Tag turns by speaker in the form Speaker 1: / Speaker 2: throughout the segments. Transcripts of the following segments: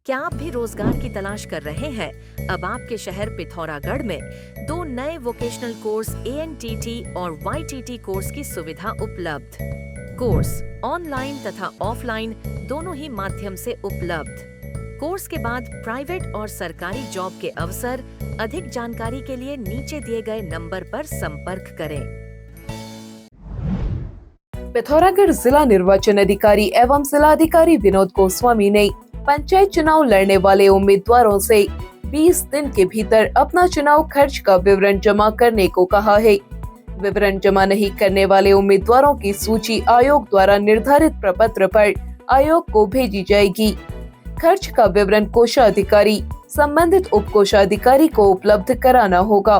Speaker 1: क्या आप भी रोजगार की तलाश कर रहे हैं? अब आपके शहर पिथौरागढ़ में 2 नए वोकेशनल कोर्स ANTT और YTT कोर्स की सुविधा उपलब्ध। कोर्स ऑनलाइन तथा ऑफलाइन दोनों ही माध्यम से उपलब्ध। कोर्स के बाद प्राइवेट और सरकारी जॉब के अवसर। अधिक जानकारी के लिए नीचे दिए गए नंबर पर संपर्क करें।
Speaker 2: पिथौरागढ़ जिला निर्वाचन अधिकारी एवं जिलाधिकारी विनोद गोस्वामी ने पंचायत चुनाव लड़ने वाले उम्मीदवारों से 20 दिन के भीतर अपना चुनाव खर्च का विवरण जमा करने को कहा है। विवरण जमा नहीं करने वाले उम्मीदवारों की सूची आयोग द्वारा निर्धारित प्रपत्र पर आयोग को भेजी जाएगी। खर्च का विवरण कोषाधिकारी संबंधित उप कोषाधिकारी को उपलब्ध कराना होगा।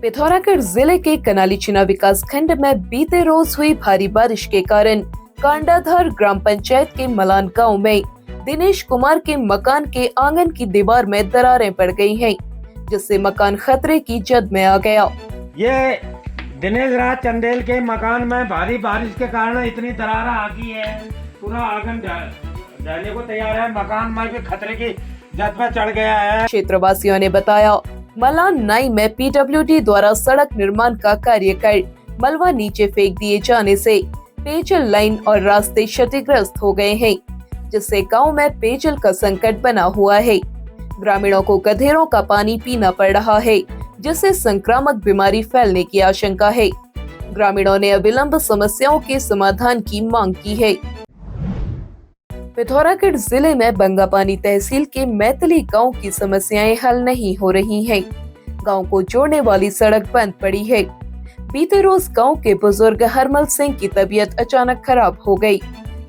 Speaker 2: पिथौरागढ़ जिले के कनालीचीना विकास खंड में बीते रोज हुई भारी बारिश के कारण कांडाधार ग्राम पंचायत के मलान गांव में दिनेश कुमार के मकान के आंगन की दीवार में दरारें पड़ गई हैं, जिससे मकान खतरे की जद में आ गया।
Speaker 3: ये दिनेश राज चंदेल के मकान में भारी बारिश के कारण इतनी दरारें आ गई है, पूरा आंगन जाने को तैयार है, मकान में भी खतरे की जद में चढ़ गया है।
Speaker 2: क्षेत्रवासियों ने बताया, मलान नाई में PWD द्वारा सड़क निर्माण का कार्य कर मलबा नीचे फेंक दिए जाने से पेयजल लाइन और रास्ते क्षतिग्रस्त हो गए हैं, जिससे गांव में पेयजल का संकट बना हुआ है। ग्रामीणों को गधेरों का पानी पीना पड़ रहा है, जिससे संक्रामक बीमारी फैलने की आशंका है। ग्रामीणों ने अविलंब समस्याओं के समाधान की मांग की है। पिथौरागढ़ जिले में बंगापानी तहसील के मैतली गांव की समस्याएं हल नहीं हो रही हैं। गांव को जोड़ने वाली सड़क बंद पड़ी है। बीते रोज गांव के बुजुर्ग हरमल सिंह की तबीयत अचानक खराब हो गई।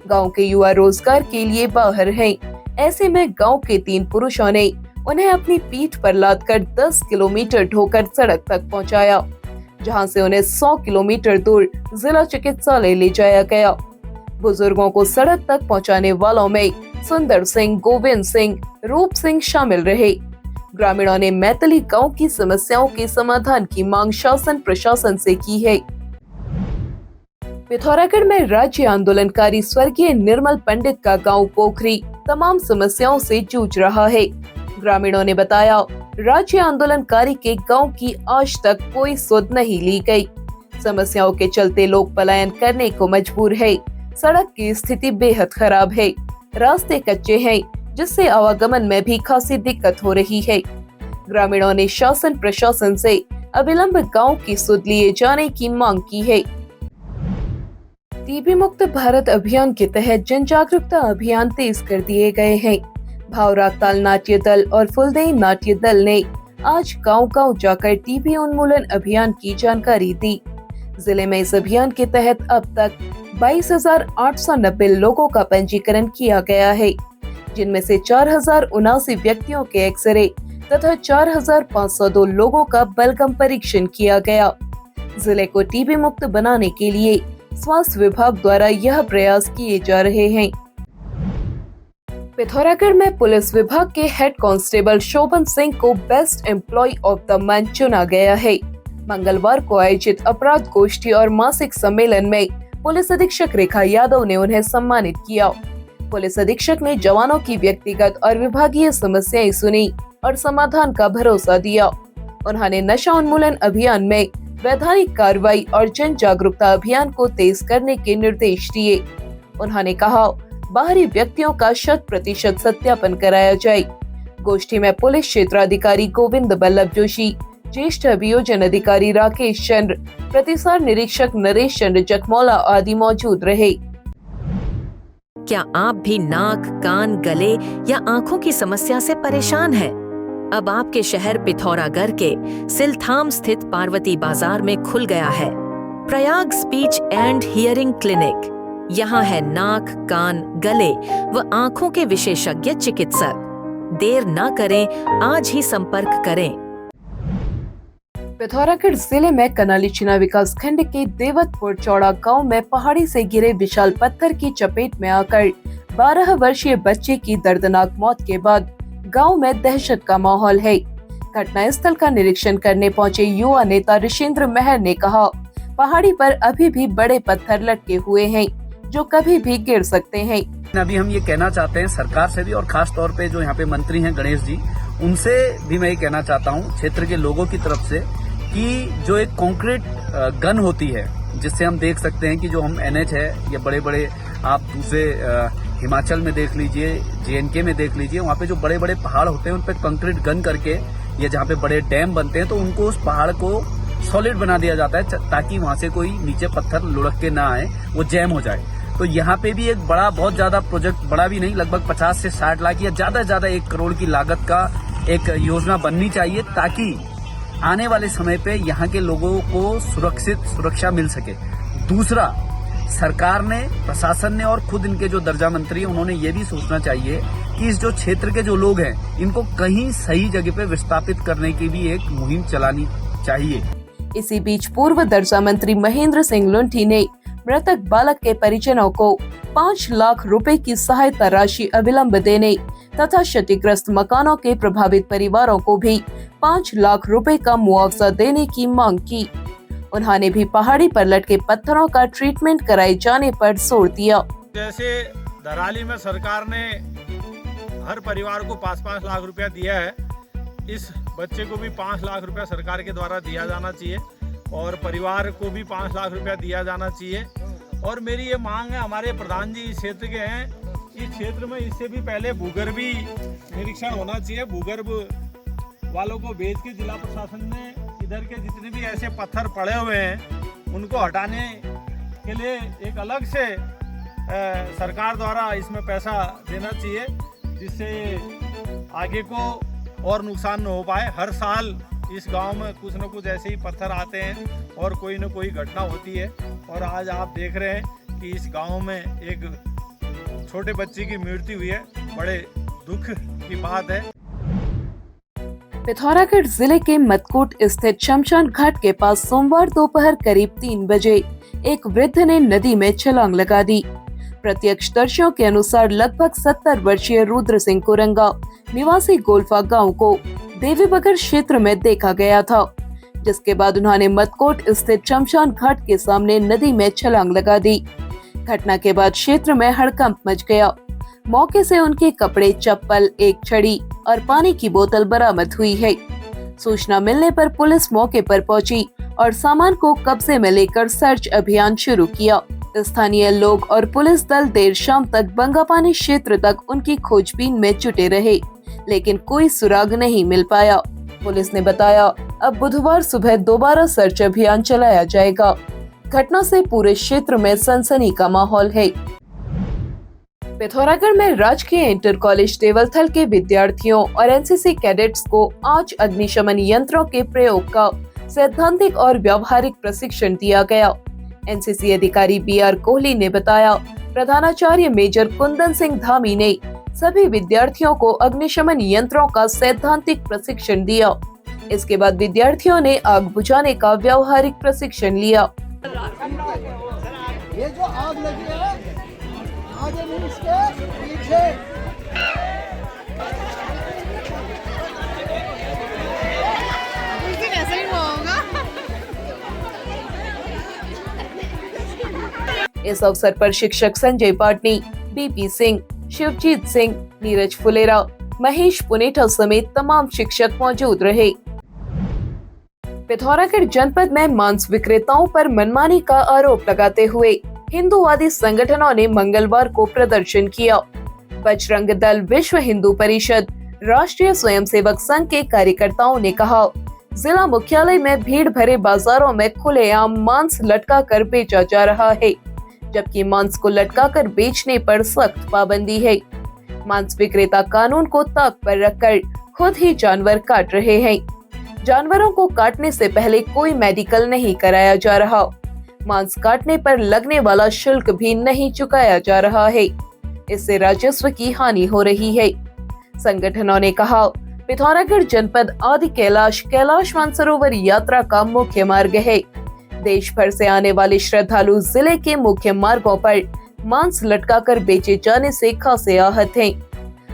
Speaker 2: गांव के युवा रोजगार के लिए बाहर हैं। ऐसे में गांव के 3 पुरुषों ने उन्हें अपनी पीठ पर लादकर 10 किलोमीटर ढोकर सड़क तक पहुंचाया, जहां से उन्हें 100 किलोमीटर दूर जिला चिकित्सालय ले जाया गया। बुजुर्गों को सड़क तक पहुंचाने वालों में सुंदर सिंह, गोविंद सिंह, रूप सिंह शामिल रहे। ग्रामीणों ने मैतली गांव की समस्याओं के समाधान की मांग शासन प्रशासन से की है। पिथौरागढ़ में राज्य आंदोलनकारी स्वर्गीय निर्मल पंडित का गांव पोखरी तमाम समस्याओं से जूझ रहा है। ग्रामीणों ने बताया, राज्य आंदोलनकारी के गांव की आज तक कोई सुध नहीं ली गई। समस्याओं के चलते लोग पलायन करने को मजबूर है। सड़क की स्थिति बेहद खराब है। रास्ते कच्चे हैं, जिससे आवागमन में भी खासी दिक्कत हो रही है। ग्रामीणों ने शासन प्रशासन से अविलंब गांव की सुध लिए जाने की मांग की है। टीबी मुक्त भारत अभियान के तहत जन जागरूकता अभियान तेज कर दिए गए हैं। भावरागताल नाट्य दल और फुलदेई नाट्य दल ने आज गांव-गांव जाकर टीबी उन्मूलन अभियान की जानकारी दी। जिले में इस अभियान के तहत अब तक 22,890 लोगों का पंजीकरण किया गया है, जिनमें से 4,079 व्यक्तियों के एक्सरे तथा 4,502 लोगों का बलगम परीक्षण किया गया। जिले को टीबी मुक्त बनाने के लिए स्वास्थ्य विभाग द्वारा यह प्रयास किए जा रहे हैं। पिथौरागढ़ में पुलिस विभाग के हेड कांस्टेबल शोभन सिंह को best employee of the month चुना गया है। मंगलवार को आयोजित अपराध गोष्ठी और मासिक सम्मेलन में पुलिस अधीक्षक रेखा यादव ने उन्हें सम्मानित किया। पुलिस अधीक्षक ने जवानों की व्यक्तिगत और विभागीय समस्याएं सुनी और समाधान का भरोसा दिया। उन्होंने नशा उन्मूलन अभियान में वैधानिक कार्रवाई और जन जागरूकता अभियान को तेज करने के निर्देश दिए। उन्होंने कहा, बाहरी व्यक्तियों का 100% सत्यापन कराया जाए। गोष्ठी में पुलिस क्षेत्राधिकारी गोविंद बल्लभ जोशी, ज्येष्ठ अभियोजन अधिकारी राकेश चंद्र, प्रतिसार निरीक्षक नरेश चंद्र जखमौला आदि मौजूद रहे।
Speaker 1: क्या आप भी नाक, कान, गले या आंखों की समस्या से परेशान हैं? अब आपके शहर पिथौरागढ़ के सिलथाम स्थित पार्वती बाजार में खुल गया है Prayag speech and hearing clinic. यहाँ है नाक, कान, गले व आंखों के विशेषज्ञ चिकित्सक। देर न करें, आज ही संपर्क करें।
Speaker 2: पिथौरागढ़ जिले में कनालीचीना विकास खंड के देवतपुर चौड़ा गांव में पहाड़ी से गिरे विशाल पत्थर की चपेट में आकर 12 वर्षीय बच्चे की दर्दनाक मौत के बाद गांव में दहशत का माहौल है। घटना स्थल का निरीक्षण करने पहुंचे युवा नेता ऋषेंद्र मेहर ने कहा, पहाड़ी पर अभी भी बड़े पत्थर लटके हुए हैं, जो कभी भी गिर सकते हैं।
Speaker 4: अभी हम ये कहना चाहते हैं सरकार से भी और खास तौर पे जो यहाँ पे मंत्री हैं गणेश जी, उनसे भी मैं ये कहना चाहता हूँ क्षेत्र के लोगों की तरफ से कि जो एक कॉन्क्रीट गन होती है जिससे हम देख सकते हैं कि जो हम एनएच है या बड़े बड़े आप दूसरे हिमाचल में देख लीजिए, जेएनके में देख लीजिए, वहाँ पे जो बड़े बड़े पहाड़ होते हैं उन पे कंक्रीट गन करके या जहाँ पे बड़े डैम बनते हैं तो उनको उस पहाड़ को सॉलिड बना दिया जाता है ताकि वहाँ से कोई नीचे पत्थर लुढ़क के ना आए, वो जैम हो जाए। तो यहाँ पे भी एक बड़ा बहुत ज्यादा प्रोजेक्ट, बड़ा भी नहीं, लगभग 50 से 60 लाख या ज्यादा से ज्यादा 1 करोड़ की लागत का एक योजना बननी चाहिए ताकि आने वाले समय पे यहाँ के लोगों को सुरक्षा मिल सके। दूसरा, सरकार ने, प्रशासन ने और खुद इनके जो दर्जा मंत्री हैं उन्होंने ये भी सोचना चाहिए कि इस जो क्षेत्र के जो लोग हैं इनको कहीं सही जगह पे विस्थापित करने की भी एक मुहिम चलानी चाहिए।
Speaker 2: इसी बीच पूर्व दर्जा मंत्री महेंद्र सिंह लुंठी ने मृतक बालक के परिजनों को 5 लाख रुपए की सहायता राशि अविलंब देने तथा क्षतिग्रस्त मकानों के प्रभावित परिवारों को भी 5 लाख रुपए का मुआवजा देने की मांग की। उन्होंने भी पहाड़ी पर लटके पत्थरों का ट्रीटमेंट कराए जाने पर जोर दिया।
Speaker 5: जैसे धराली में सरकार ने हर परिवार को 5-5 लाख रुपया दिया है, इस बच्चे को भी 5 लाख रुपया सरकार के द्वारा दिया जाना चाहिए और परिवार को भी 5 लाख रुपया दिया जाना चाहिए। और मेरी ये मांग है, हमारे प्रधान जी इस क्षेत्र के हैं, इस क्षेत्र में इससे भी पहले भूगर्भी निरीक्षण होना चाहिए। भूगर्भ वालों को भेज के जिला प्रशासन ने इधर के जितने भी ऐसे पत्थर पड़े हुए हैं उनको हटाने के लिए एक अलग से सरकार द्वारा इसमें पैसा देना चाहिए जिससे आगे को और नुकसान न हो पाए। हर साल इस गांव में कुछ न कुछ ऐसे ही पत्थर आते हैं और कोई न कोई घटना होती है और आज आप देख रहे हैं कि इस गांव में एक छोटे बच्चे की मृत्यु हुई है। बड़े दुख की बात है।
Speaker 2: पिथौरागढ़ जिले के मदकोट स्थित शमशान घाट के पास सोमवार दोपहर करीब 3 बजे एक वृद्ध ने नदी में छलांग लगा दी। प्रत्यक्षदर्शियों के अनुसार लगभग 70 वर्षीय रुद्र सिंह कुरंगा निवासी गोल्फा गांव को देवीबगर क्षेत्र में देखा गया था, जिसके बाद उन्होंने मदकोट स्थित शमशान घाट के सामने नदी में छलांग लगा दी। घटना के बाद क्षेत्र में हड़कंप मच गया। मौके से उनके कपड़े, चप्पल, एक छड़ी और पानी की बोतल बरामद हुई है। सूचना मिलने पर पुलिस मौके पर पहुंची और सामान को कब्जे में लेकर सर्च अभियान शुरू किया। स्थानीय लोग और पुलिस दल देर शाम तक बंगापानी क्षेत्र तक उनकी खोजबीन में जुटे रहे, लेकिन कोई सुराग नहीं मिल पाया। पुलिस ने बताया अब बुधवार सुबह दोबारा सर्च अभियान चलाया जाएगा। घटना से पूरे क्षेत्र में सनसनी का माहौल है। पिथौरागढ़ में राजकीय इंटर कॉलेज देवलथल के विद्यार्थियों और एनसीसी कैडेट्स को आज अग्निशमन यंत्रों के प्रयोग का सैद्धांतिक और व्यावहारिक प्रशिक्षण दिया गया। एनसीसी अधिकारी बीआर कोहली ने बताया, प्रधानाचार्य मेजर कुंदन सिंह धामी ने सभी विद्यार्थियों को अग्निशमन यंत्रों का सैद्धांतिक प्रशिक्षण दिया। इसके बाद विद्यार्थियों ने आग बुझाने का व्यावहारिक प्रशिक्षण लिया।
Speaker 6: ये जो आग लगी है आगे नहीं, इसके पीछे
Speaker 7: ऐसा ही होगा।
Speaker 2: इस अवसर पर शिक्षक संजय पाटनी, बीपी सिंह, शिवजीत सिंह, नीरज फुलेरा, महेश पुनेठा समेत तमाम शिक्षक मौजूद रहे। पिथौरागढ़ जनपद में मांस विक्रेताओं पर मनमानी का आरोप लगाते हुए हिंदूवादी संगठनों ने मंगलवार को प्रदर्शन किया। बजरंग दल, विश्व हिंदू परिषद, राष्ट्रीय स्वयंसेवक संघ के कार्यकर्ताओं ने कहा, जिला मुख्यालय में भीड़ भरे बाजारों में खुलेआम मांस लटका कर बेचा जा रहा है, जबकि मांस को लटका कर बेचने पर सख्त पाबंदी है। मांस विक्रेता कानून को ताक पर रखकर खुद ही जानवर काट रहे हैं। जानवरों को काटने से पहले कोई मेडिकल नहीं कराया जा रहा। मांस काटने पर लगने वाला शुल्क भी नहीं चुकाया जा रहा है। इससे राजस्व की हानि हो रही है। संगठनों ने कहा, पिथौरागढ़ जनपद आदि कैलाश मानसरोवर यात्रा का मुख्य मार्ग है। देश भर से आने वाले श्रद्धालु जिले के मुख्य मार्गों पर मांस लटकाकर बेचे जाने से खासे आहत हैं।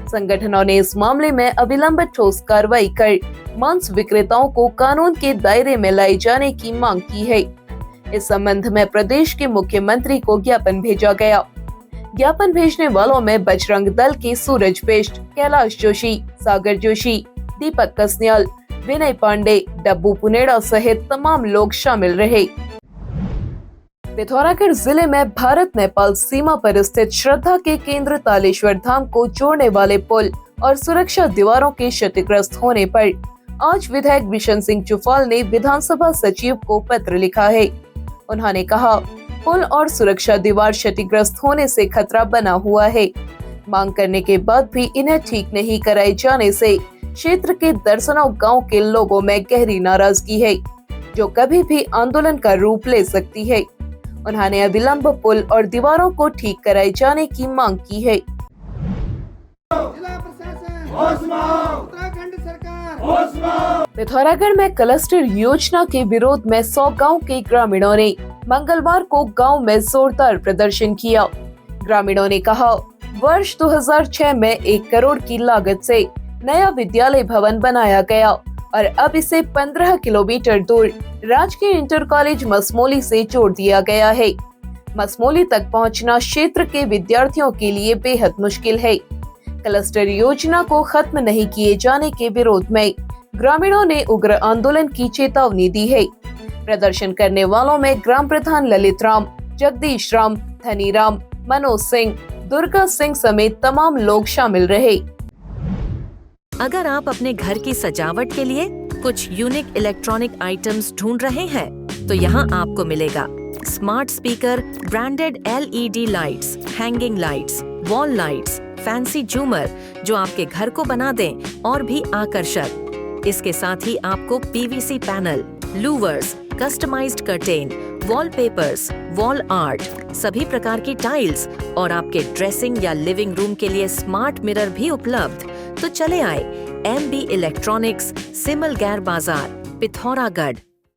Speaker 2: संगठनों ने इस मामले में अविलंब ठोस कार्रवाई कर मांस विक्रेताओं को कानून के दायरे में लाए जाने की मांग की है। इस संबंध में प्रदेश के मुख्यमंत्री को ज्ञापन भेजा गया। ज्ञापन भेजने वालों में बजरंग दल के सूरज बिष्ट, कैलाश जोशी, सागर जोशी, दीपक कसन्याल, विनय पांडे, डब्बू पुनेड़ा सहित तमाम लोग शामिल रहे। पिथौरागढ़ जिले में भारत नेपाल सीमा पर स्थित श्रद्धा के केंद्र तालेश्वर धाम को जोड़ने वाले पुल और सुरक्षा दीवारों के क्षतिग्रस्त होने पर आज विधायक बिशन सिंह चुफाल ने विधानसभा सचिव को पत्र लिखा है। उन्होंने कहा, पुल और सुरक्षा दीवार क्षतिग्रस्त होने से खतरा बना हुआ है। मांग करने के बाद भी इन्हें ठीक नहीं कराए जाने से क्षेत्र के दर्जनों गांव के लोगों में गहरी नाराजगी है, जो कभी भी आंदोलन का रूप ले सकती है। उन्होंने अविलंब पुल और दीवारों को ठीक कराए जाने की मांग की है।
Speaker 6: जिला प्रशासन होश में, उत्तराखंड सरकार
Speaker 2: पिथौरागढ़ में क्लस्टर योजना के विरोध में 100 गांव के ग्रामीणों ने मंगलवार को गांव में जोरदार प्रदर्शन किया। ग्रामीणों ने कहा, वर्ष 2006 में 1 करोड़ की लागत से नया विद्यालय भवन बनाया गया और अब इसे 15 किलोमीटर दूर राजकीय इंटर कॉलेज मसमोली से जोड़ दिया गया है। मसमोली तक पहुंचना क्षेत्र के विद्यार्थियों के लिए बेहद मुश्किल है। क्लस्टर योजना को खत्म नहीं किए जाने के विरोध में ग्रामीणों ने उग्र आंदोलन की चेतावनी दी है। प्रदर्शन करने वालों में ग्राम प्रधान ललित राम, जगदीश राम, धनी राम, मनोज सिंह, दुर्गा सिंह समेत तमाम लोग शामिल रहे।
Speaker 1: अगर आप अपने घर की सजावट के लिए कुछ यूनिक इलेक्ट्रॉनिक आइटम्स ढूंढ रहे हैं, तो यहाँ आपको मिलेगा smart speaker, branded LED lights, hanging lights, wall lights, fancy झूमर जो आपके घर को बना दें और भी आकर्षक। इसके साथ ही आपको PVC panel, louvers, customised curtain, wallpapers, wall art, सभी प्रकार की टाइल्स और आपके ड्रेसिंग या लिविंग रूम के लिए स्मार्ट मिरर भी उपलब्ध। तो चले आए MB इलेक्ट्रॉनिक्स, सिमल गैर बाजार, पिथौरागढ़।